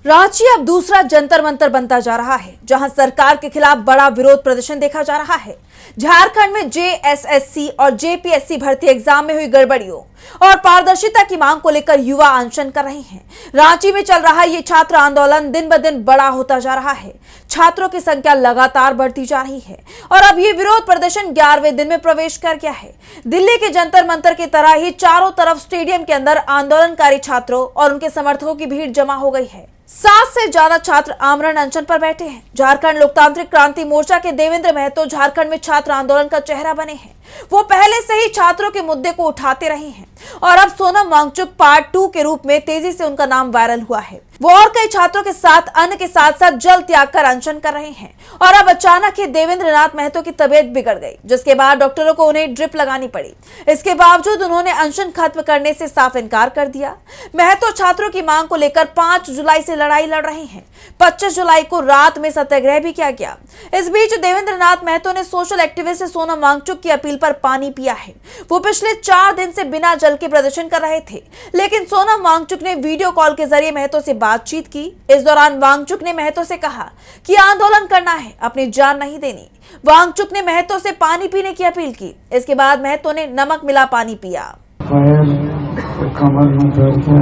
रांची अब दूसरा जंतर मंतर बनता जा रहा है, जहां सरकार के खिलाफ बड़ा विरोध प्रदर्शन देखा जा रहा है। झारखंड में जेएसएससी और जेपीएससी भर्ती एग्जाम में हुई गड़बड़ियों और पारदर्शिता की मांग को लेकर युवा अनशन कर रहे हैं। रांची में चल रहा ये छात्र आंदोलन दिन ब दिन बड़ा होता जा रहा है। छात्रों की संख्या लगातार बढ़ती जा रही है और अब ये विरोध प्रदर्शन 11वें दिन में प्रवेश कर गया है। दिल्ली के जंतर मंतर की तरह ही चारों तरफ स्टेडियम के अंदर आंदोलनकारी छात्रों और उनके समर्थकों की भीड़ जमा हो गई है। 7 से ज्यादा छात्र आमरण अनशन पर बैठे हैं। झारखंड लोकतांत्रिक क्रांति मोर्चा के देवेंद्र महतो झारखंड में छात्र आंदोलन का चेहरा बने हैं। वो पहले से ही छात्रों के मुद्दे को उठाते रहे हैं और अब सोनम वांगचुक पार्ट 2 के रूप में तेजी से उनका नाम वायरल हुआ है। वो और कई छात्रों के साथ अन्य के साथ साथ जल त्याग कर अनशन कर रहे हैं और अब अचानक ही देवेंद्र नाथ महतो की तबीयत बिगड़ गई, जिसके बाद डॉक्टरों को उन्हें ड्रिप लगानी पड़ी। इसके बावजूद उन्होंने अनशन खत्म करने से साफ इनकार कर दिया। महतो छात्रों की मांग को लेकर 5 जुलाई से लड़ाई लड़ रहे हैं। 25 जुलाई को रात में सत्याग्रह भी किया गया। इस बीच देवेंद्र नाथ महतो ने सोशल एक्टिविस्ट सोनम वांगचुक की अपील पर पानी पिया है। वो पिछले 4 दिन से बिना जल के प्रदर्शन कर रहे थे, लेकिन सोनम वांगचुक ने वीडियो कॉल के जरिए महतो से बातचीत की। इस दौरान वांगचुक ने महतो से कहा कि आंदोलन करना है, अपनी जान नहीं देनी। वांगचुक ने महतो से पानी पीने की अपील की। इसके बाद महतो ने नमक मिला पानी पिया। कमर में दर्द है,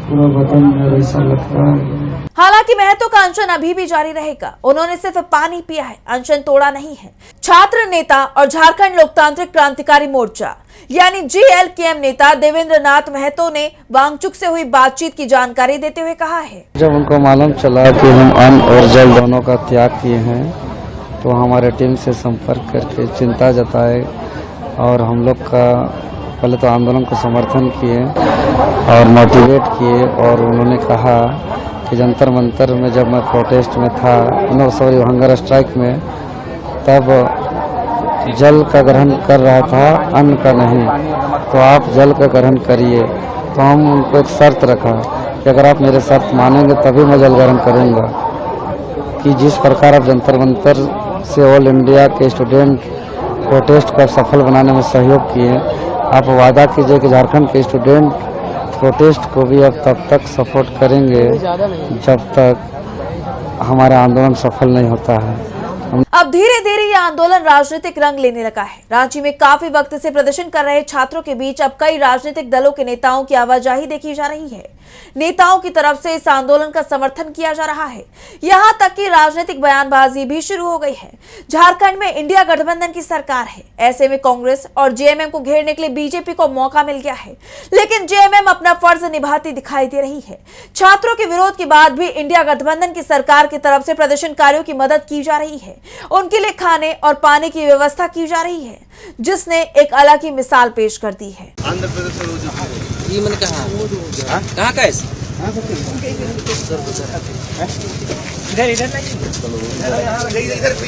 पूरा बदन में ऐसा लगता है। हालांकि महतो का अनशन अभी भी जारी रहेगा। उन्होंने सिर्फ पानी पिया है, अनशन तोड़ा नहीं है। छात्र नेता और झारखंड लोकतांत्रिक क्रांतिकारी मोर्चा यानी जेएलकेएम नेता देवेंद्र नाथ महतो ने वांगचुक से हुई बातचीत की जानकारी देते हुए कहा है, जब उनको मालूम चला कि हम अन्न और जल दोनों का त्याग किए हैं, तो हमारे टीम से संपर्क करके चिंता जताए और हम लोग का पहले तो आंदोलन को समर्थन किए और मोटिवेट किए। और उन्होंने कहा कि जंतर मंतर में जब मैं प्रोटेस्ट में था, हंगर स्ट्राइक में, तब जल का ग्रहण कर रहा था, अन्न का नहीं, तो आप जल का ग्रहण करिए। तो हम उनको एक शर्त रखा कि अगर आप मेरे शर्त मानेंगे तभी मैं जल ग्रहण करूँगा। कि जिस प्रकार आप जंतर मंतर से ऑल इंडिया के स्टूडेंट प्रोटेस्ट को सफल बनाने में सहयोग किए, आप वादा कीजिए कि झारखंड के स्टूडेंट प्रोटेस्ट को भी अब तब तक सपोर्ट करेंगे जब तक हमारा आंदोलन सफल नहीं होता है। अब धीरे धीरे यह आंदोलन राजनीतिक रंग लेने लगा है। रांची में काफी वक्त से प्रदर्शन कर रहे छात्रों के बीच अब कई राजनीतिक दलों के नेताओं की आवाजाही देखी जा रही है। नेताओं की तरफ से इस आंदोलन का समर्थन किया जा रहा है। यहां तक कि राजनीतिक बयानबाजी भी शुरू हो गई है। झारखंड में इंडिया गठबंधन की सरकार है। ऐसे में कांग्रेस और जेएमएम को घेरने के लिए बीजेपी को मौका मिल गया है, लेकिन जेएमएम अपना फर्ज निभाती दिखाई दे रही है। छात्रों के विरोध के बाद भी इंडिया गठबंधन की सरकार की तरफ से प्रदर्शनकारियों की मदद की जा रही है। उनके लिए खाने और पानी की व्यवस्था की जा रही है, जिसने एक अलग ही मिसाल पेश कर दी है। आंध्र प्रदेश कहाँ का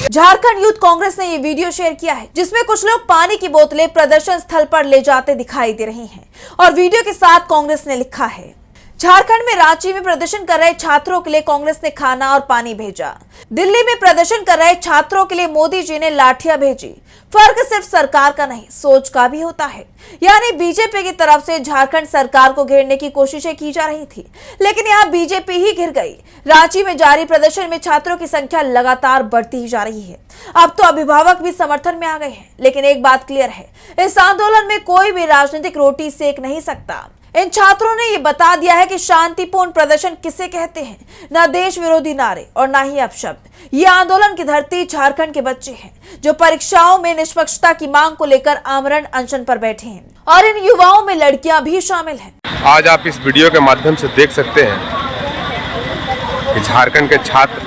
झारखंड यूथ कांग्रेस ने ये वीडियो शेयर किया है, जिसमें कुछ लोग पानी की बोतलें प्रदर्शन स्थल पर ले जाते दिखाई दे रहे हैं और वीडियो के साथ कांग्रेस ने लिखा है, झारखंड में रांची में प्रदर्शन कर रहे छात्रों के लिए कांग्रेस ने खाना और पानी भेजा। दिल्ली में प्रदर्शन कर रहे छात्रों के लिए मोदी जी ने लाठियां भेजी। फर्क सिर्फ सरकार का नहीं, सोच का भी होता है। यानी बीजेपी की तरफ से झारखंड सरकार को घेरने की कोशिशें की जा रही थी, लेकिन यहाँ बीजेपी ही घिर गई। रांची में जारी प्रदर्शन में छात्रों की संख्या लगातार बढ़ती ही जा रही है। अब तो अभिभावक भी समर्थन में आ गए हैं, लेकिन एक बात क्लियर है, इस आंदोलन में कोई भी राजनीतिक रोटी सेक नहीं सकता। इन छात्रों ने ये बता दिया है कि शांतिपूर्ण प्रदर्शन किसे कहते हैं, न देश विरोधी नारे और न ही अपशब्द। ये आंदोलन की धरती झारखंड के बच्चे हैं, जो परीक्षाओं में निष्पक्षता की मांग को लेकर आमरण अनशन पर बैठे हैं और इन युवाओं में लड़कियां भी शामिल हैं। आज आप इस वीडियो के माध्यम से देख सकते हैं कि झारखंड के छात्र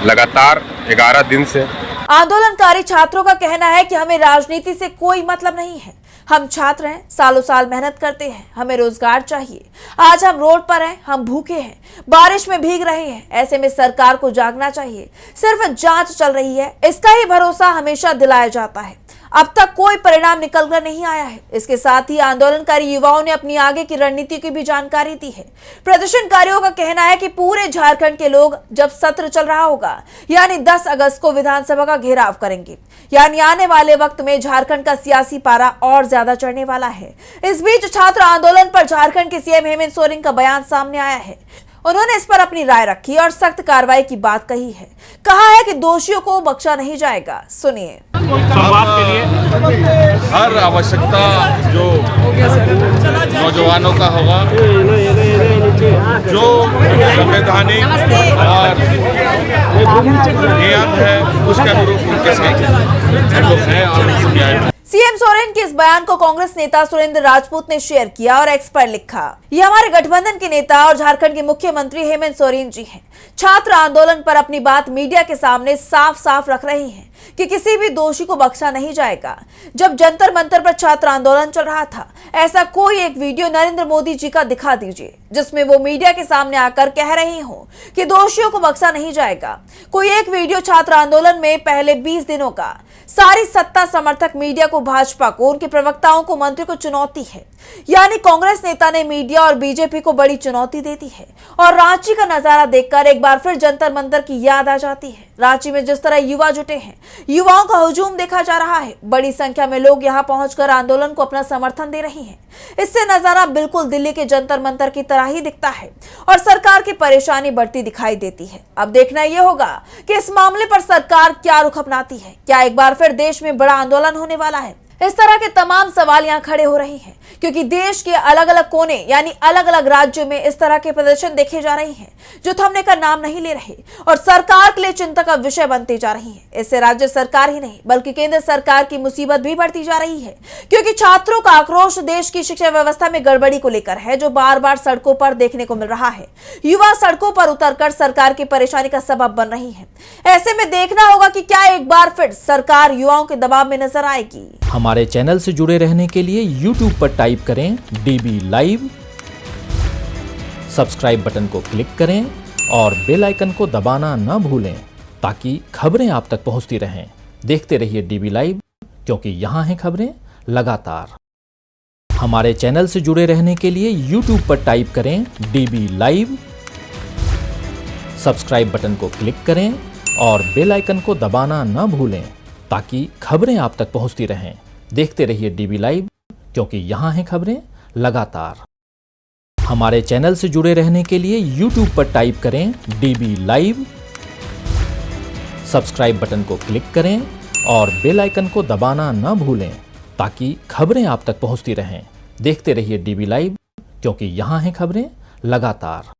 लगातार 11 दिन से आंदोलनकारी छात्रों का कहना है कि हमें राजनीति से कोई मतलब नहीं है। हम छात्र हैं, सालों साल मेहनत करते हैं, हमें रोजगार चाहिए। आज हम रोड पर हैं, हम भूखे हैं, बारिश में भीग रहे हैं। ऐसे में सरकार को जागना चाहिए। सिर्फ जांच चल रही है, इसका ही भरोसा हमेशा दिलाया जाता है। अब तक कोई परिणाम निकलकर नहीं आया है। इसके साथ ही आंदोलनकारी युवाओं ने अपनी आगे की रणनीति की भी जानकारी दी है। प्रदर्शनकारियों का कहना है कि पूरे झारखंड के लोग जब सत्र चल रहा होगा यानी 10 अगस्त को विधानसभा का घेराव करेंगे, यानी आने वाले वक्त में झारखंड का सियासी पारा और ज्यादा चढ़ने वाला है। इस बीच छात्र आंदोलन पर झारखंड के सीएम हेमंत सोरेन का बयान सामने आया है। उन्होंने इस पर अपनी राय रखी और सख्त कार्रवाई की बात कही है। कहा है कि दोषियों को बख्शा नहीं जाएगा। सुनिए। संवाद के लिए हर आवश्यकता जो नौजवानों का होगा, जो संवैधानिक और नियम है उसके अनुरूप उनके साथ हम लोग हैं और न्याय। सीएम सोरेन के इस बयान को कांग्रेस नेता सुरेंद्र राजपूत ने शेयर किया और एक्स पर लिखा, ये हमारे गठबंधन के नेता और झारखंड के मुख्यमंत्री हेमंत सोरेन जी हैं। छात्र आंदोलन पर अपनी बात मीडिया के सामने साफ साफ रख रहे हैं कि किसी भी दोषी को बख्शा नहीं जाएगा। जब जंतर मंतर पर छात्र आंदोलन चल रहा था, ऐसा कोई एक वीडियो नरेंद्र मोदी जी का दिखा दीजिए जिसमें वो मीडिया के सामने आकर कह रही हो कि दोषियों को बख्शा नहीं जाएगा। कोई एक वीडियो छात्र आंदोलन में पहले 20 दिनों का। सारी सत्ता समर्थक मीडिया को, भाजपा को, उनके प्रवक्ताओं को, मंत्री को चुनौती है। यानी कांग्रेस नेता ने मीडिया और बीजेपी को बड़ी चुनौती दे दी है। और रांची का नजारा देखकर एक बार फिर जंतर मंतर की याद आ जाती है। रांची में जिस तरह युवा जुटे हैं, युवाओं का हुजूम देखा जा रहा है। बड़ी संख्या में लोग यहां पहुंचकर आंदोलन को अपना समर्थन दे रहे हैं। इससे नजारा बिल्कुल दिल्ली के जंतर मंतर की तरह ही दिखता है और सरकार की परेशानी बढ़ती दिखाई देती है। अब देखना यह होगा कि इस मामले पर सरकार क्या रुख अपनाती है। क्या एक बार फिर देश में बड़ा आंदोलन होने वाला है? इस तरह के तमाम सवाल यहाँ खड़े हो रहे हैं क्योंकि देश के अलग अलग कोने यानी अलग अलग राज्यों में इस तरह के प्रदर्शन देखे जा रहे हैं जो थमने का नाम नहीं ले रहे और सरकार के लिए चिंता का विषय बनते जा रही है। इससे राज्य सरकार ही नहीं बल्कि केंद्र सरकार की मुसीबत भी बढ़ती जा रही है क्योंकि छात्रों का आक्रोश देश की शिक्षा व्यवस्था में गड़बड़ी को लेकर है जो बार बार सड़कों पर देखने को मिल रहा है। युवा सड़कों पर उतरकर सरकार की परेशानी का सबब बन रही है। ऐसे में देखना होगा कि क्या एक बार फिर सरकार युवाओं के दबाव में नजर आएगी। हमारे चैनल से जुड़े रहने के लिए YouTube पर टाइप करें DB लाइव, सब्सक्राइब बटन को क्लिक करें और बेल आइकन को दबाना न भूलें ताकि खबरें आप तक पहुंचती रहें। देखते रहिए DB लाइव क्योंकि यहाँ हैं खबरें लगातार। हमारे चैनल से जुड़े रहने के लिए YouTube पर टाइप करें DB लाइव, सब्सक्राइब बटन को क्लिक करें और बेल आइकन को दबाना न भूलें ताकि खबरें आप तक पहुंचती रहें। देखते रहिए DB लाइव क्योंकि यहाँ हैं खबरें लगातार। हमारे चैनल से जुड़े रहने के लिए YouTube पर टाइप करें DB लाइव, सब्सक्राइब बटन को क्लिक करें और बेल आइकन को दबाना न भूलें ताकि खबरें आप तक पहुंचती रहें। देखते रहिए DB लाइव क्योंकि यहाँ हैं खबरें लगातार।